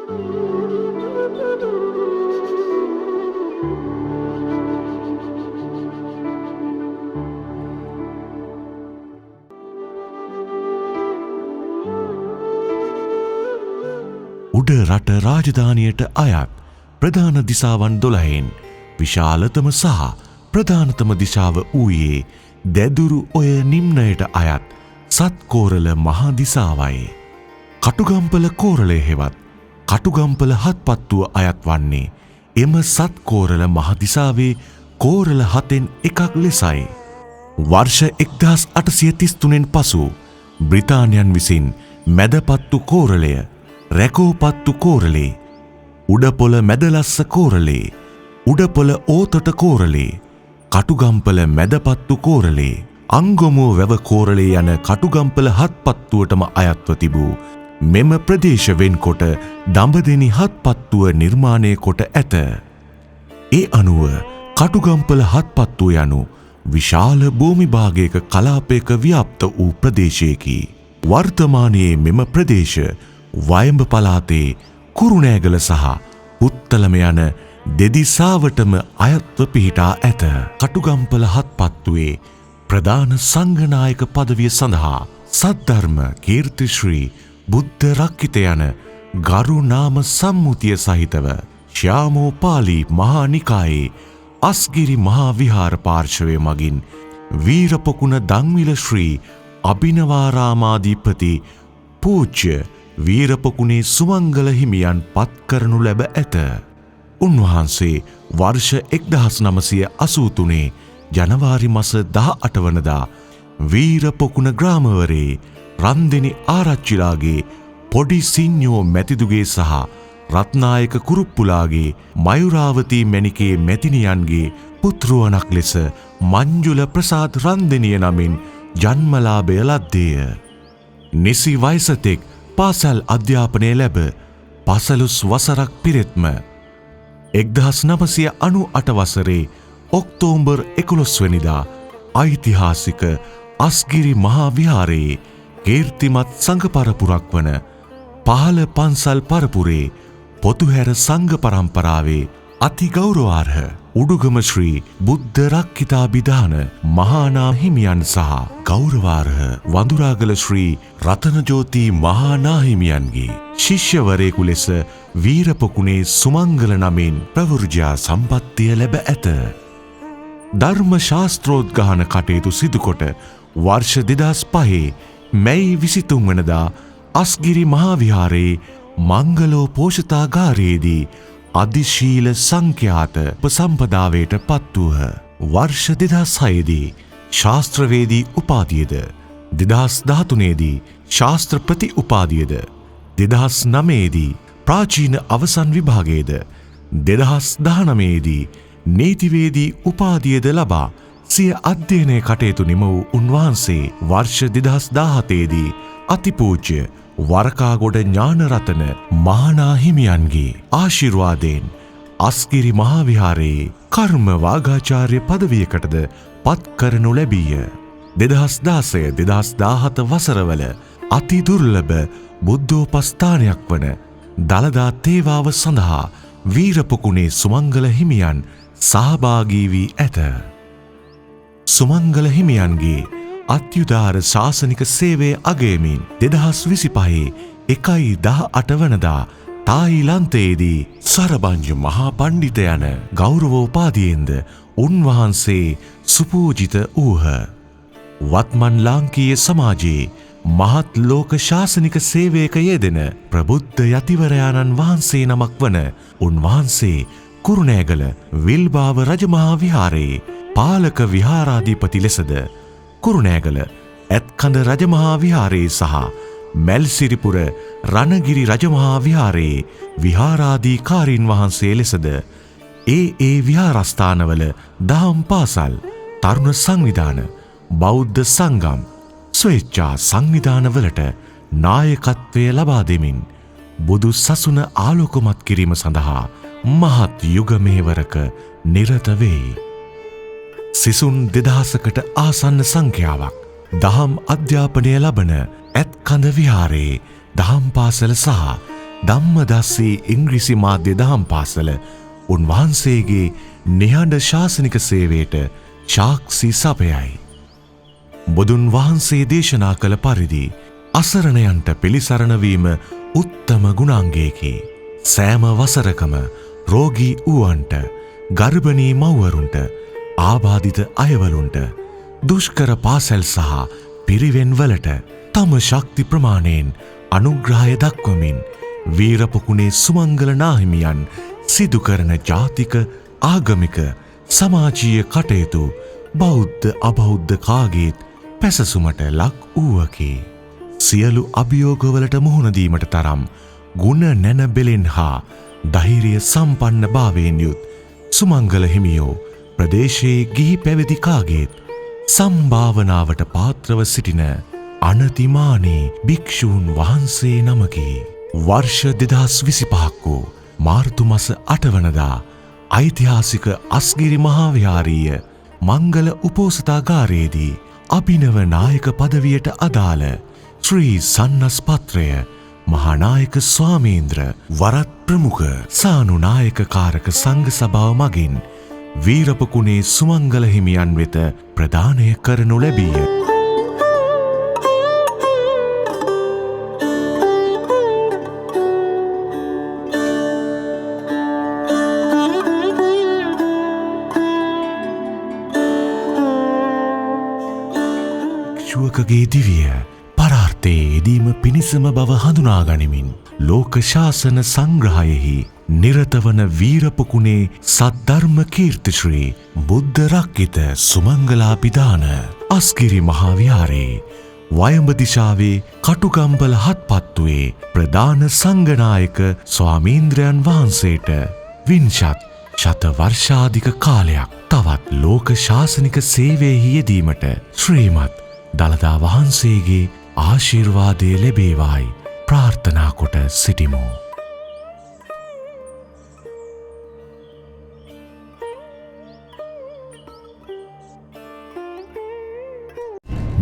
උඩ රට රාජධානියට අයත් ප්‍රධාන දිසාවන් 12න් විශාලතම සහ ප්‍රධානතම දිශාව වූයේ දැදුරු ඔය නිම්නයට අයත් සත්කෝරළ මහා දිසාවයි. කටුගම්පල කෝරළය හෙවත් කටුගම්පල හත්පත්තුව අයත් වන්නේ එම සත්කෝරළ මහා දිසාවේ කෝරළ 7න් එකක් ලෙසයි. වර්ෂ 1833න් පසු බ්‍රිතාන්‍යයන් විසින් මැදපත්තු කෝරළය, රැකෝපත්තු කෝරළේ, උඩපොළ මැදලස්ස කෝරළේ, උඩපොළ ඕතොට කෝරළේ, කටුගම්පල මැදපත්තු කෝරළේ, අංගොමුව වැව කෝරළේ යන කටුගම්පල හත්පත්තුවටම අයත්ව තිබූ මෙම ප්‍රදේශ වෙන්කොට දඹදෙනි හත්පත්තුව නිර්මාණය කොට ඇත. ඒ අනුව කටුගම්පල හත්පත්තුව යනු විශාල භූමි භාගයක කලාපයක ව්‍යාප්ත වූ ප්‍රදේශයකි. වර්තමානයේ මෙම ප්‍රදේශ වයඹ පළාතේ කුරුණෑගල සහ පුත්තලම යන දෙදිසාවටම අයත්ව පිහිටා ඇත. කටුගම්පල හත්පත්තුවේ ප්‍රධාන සංඝනායක පදවිය සඳහා සද්ධර්ම කීර්ති ශ්‍රී බුද්ධ රක්කිත යන ගරු නාම සම්මුතිය සහිතව ශ්‍යාමෝපාලි මහා නිකායේ අස්ගිරි මහා විහාර පාර්ශවය මගින් වීරපොකුණ දංවිල ශ්‍රී අභිනවාරාමාධිපති පූජ්‍ය වීරපොකුණේ සුමංගල හිමියන් පත් කරනු ලැබ ඇත. උන්වහන්සේ වර්ෂ 1983 ජනවාරි මස 18 වනදා වීරපොකුණ ග්‍රාමවරේ රන්දෙනි ආරච්චිලාගේ පොඩි සිඤ්ඤෝ මැතිදුගේ සහ රත්නායක කුරුප්පුලාගේ මයුරාවතී මැණිකේ මැතිනියන්ගේ පුත්රුවණක් ලෙස මංජුල ප්‍රසාද් රන්දෙනිය නමින් ජන්මලාභය ලද්දේය. නිසි වයසතෙක් පාසල් අධ්‍යාපනය ලැබ 15 වසරක් පිරෙත්ම 1998 වසරේ ඔක්තෝබර් 11 වෙනිදා ඓතිහාසික අස්ගිරි මහා විහාරයේ කීර්තිමත් සංඝ පරපුරක් වන පහළ පන්සල් පරපුරේ පොතුහැර සංඝ පරම්පරාවේ අති ගෞරවාර්හ උඩුගම ශ්‍රී බුද්ධ රක්කිතාභිදාන මහානා හිමියන් සහ ගෞරවාර්හ වඳුරාගල ශ්‍රී රතනජෝති මහානා හිමියන්ගේ ශිෂ්‍යවරයෙකු ලෙස වීරපොකුණේ සුමංගල නමින් ප්‍රවෘජා සම්පත්තිය ලැබ ඇත. ධර්ම ශාස්ත්‍රෝද්ඝාන කටයුතු සිදුකොට වර්ෂ 2005 මැයි 23 වනදා අස්ගිරි මහා විහාරයේ මංගලෝපෝෂිතාගාරයේදී අධිශීල සංඛ්‍යාත උපසම්පදාවයට පත් වූහ. වර්ෂ 2006 දී ශාස්ත්‍රවේදී උපාධියද, 2013 දී ශාස්ත්‍රපති උපාධියද, 2009 දී ප්‍රාචීන අවසන් විභාගයේද, 2019 දී නීතිවේදී උපාධියද ලබා සිය අධ්‍යයනය කටයුතු නිම වූ උන්වහන්සේ වර්ෂ 2017 දී අතිපූජ්‍ය වරකාගොඩ ඥානරතන මහානා හිමියන්ගේ ආශිර්වාදයෙන් අස්ගිරි මහා විහාරයේ කර්ම වාගාචාර්ය පදවියකටද පත් කරනු ලැබීය. 2016-2017 වසරවල අති දුර්ලභ බුද්ධෝපස්ථානයක් වන දළදා තේවාව සඳහා වීරපොකුණේ සුමංගල හිමියන් සහභාගී වී ඇත. සුමංගල හිමියන්ගේ අත්‍යුදාර ශාසනික සේවය අගයමින් 2025 1/18 වනදා තායිලන්තයේදී සරබංජ මහා පණ්ඩිත යන ගෞරවෝපාධියෙන්ද උන්වහන්සේ සුපූජිත වූහ. වත්මන් ලාංකීය සමාජයේ මහත් ලෝක ශාසනික සේවයක යෙදෙන ප්‍රබුද්ධ යතිවරයාණන් වහන්සේ නමක් වන උන්වහන්සේ කුරුණෑගල විල්බාව රජමහා විහාරයේ පාලක විහාරාධිපති ලෙසද කුරුණෑගල ඇත්කඳ රජමහා විහාරයේ සහ මැල්සිරිපුර රණගිරි රජමහා විහාරයේ විහාරාධිකාරීන් වහන්සේ ලෙසද ඒ විහාරස්ථානවල දහම් පාසල්, තරුණ සංවිධාන, බෞද්ධ සංගම්, ස්වේච්ඡා සංවිධානවලට නායකත්වය ලබා දෙමින් බුදු සසුන ආලෝකමත් කිරීම සඳහා මහත් යුග මෙහෙවරක නිරත වෙයි. සිසුන් 2000කට ආසන්න සංඛ්‍යාවක් දහම් අධ්‍යාපනය ලබන ඇත්කඳ විහාරයේ දහම් පාසල සහ ධම්මදස්සී ඉංග්‍රීසි මාධ්‍ය දහම් පාසල උන්වහන්සේගේ නිහඬ ශාසනික සේවයට සාක්ෂි සපයයි. බුදුන් වහන්සේ දේශනා කළ පරිදි අසරණයන්ට පිළිසරණ වීම උත්තම ගුණාංගයකි. සෑම වසරකම රෝගී වූවන්ට, ගර්භණී මව්වරුන්ට, ආබාධිත අයවලුන්ට, දුෂ්කර පාසැල් සහ පිරිවෙන්වලට තම ශක්ති ප්‍රමාණයෙන් අනුග්‍රහය දක්වමින් වීරපොකුණේ සුමංගල නාහිමියන් සිදු කරන ජාතික, ආගමික, සමාජීය කටයුතු බෞද්ධ අබෞද්ධ කාගේත් පැසසුමට ලක් වූවකි. සියලු අභියෝගවලට මුහුණ දීමට තරම් ගුණ නැන බෙලෙන් හා ධෛර්ය සම්පන්න භාවයෙන් යුත් සුමංගල හිමියෝ ප්‍රදේශයේ ගිහි පැවිදි කාගේත් සම්භාවනාවට පාත්‍රව සිටින අනතිමානී භික්ෂූන් වහන්සේ නමකි. වර්ෂ 2025 වූ මාර්තු මස 8 වනදා ඓතිහාසික අස්ගිරි මහා විහාරීය මංගල උපෝසථාගාරයේදී අභිනව නායක පදවියට අදාළ ශ්‍රී සන්නස්පත්‍රය මහානායක ස්වාමීන්ද්‍ර වරත් ප්‍රමුඛ සානුනායක කාරක සංඝ සභාව මගින් වීරපකුණේ සුමංගල හිමියන් වෙත ප්‍රදානය කරනු ලැබීය. ශුවකගේ දිවිය පරාර්ථයේ යෙදීම පිණිසම බව හඳුනා ගනිමින් ලෝක ශාසන සංග්‍රහයෙහි නිරතවන වීරපොකුණේ සද්ධර්ම කීර්තිශ්‍රී බුද්ධ රක්කිත සුමංගලාභිදාන අස්ගිරි මහා විහාරයේ වයඹ දිශාවේ කටුගම්බල හත්පත්තුවේ ප්‍රධාන සංඝනායක ස්වාමීන්ද්‍රයන් වහන්සේට වින්ෂත් ශත වර්ෂාධික කාලයක් තවත් ලෝක ශාසනික සේවයෙහි යෙදීමට ශ්‍රීමත් දළදා වහන්සේගේ ආශිර්වාදය ලැබේවායි ප්‍රාර්ථනා කොට සිටිමු.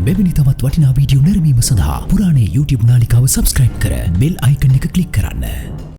මෙවැනි තවත් වටිනා වීඩියෝ නැරඹීම සඳහා පුරාණේ YouTube නාලිකාව සබ්ස්ක්‍රයිබ් කර බෙල් අයිකන් එක ක්ලික් කරන්න.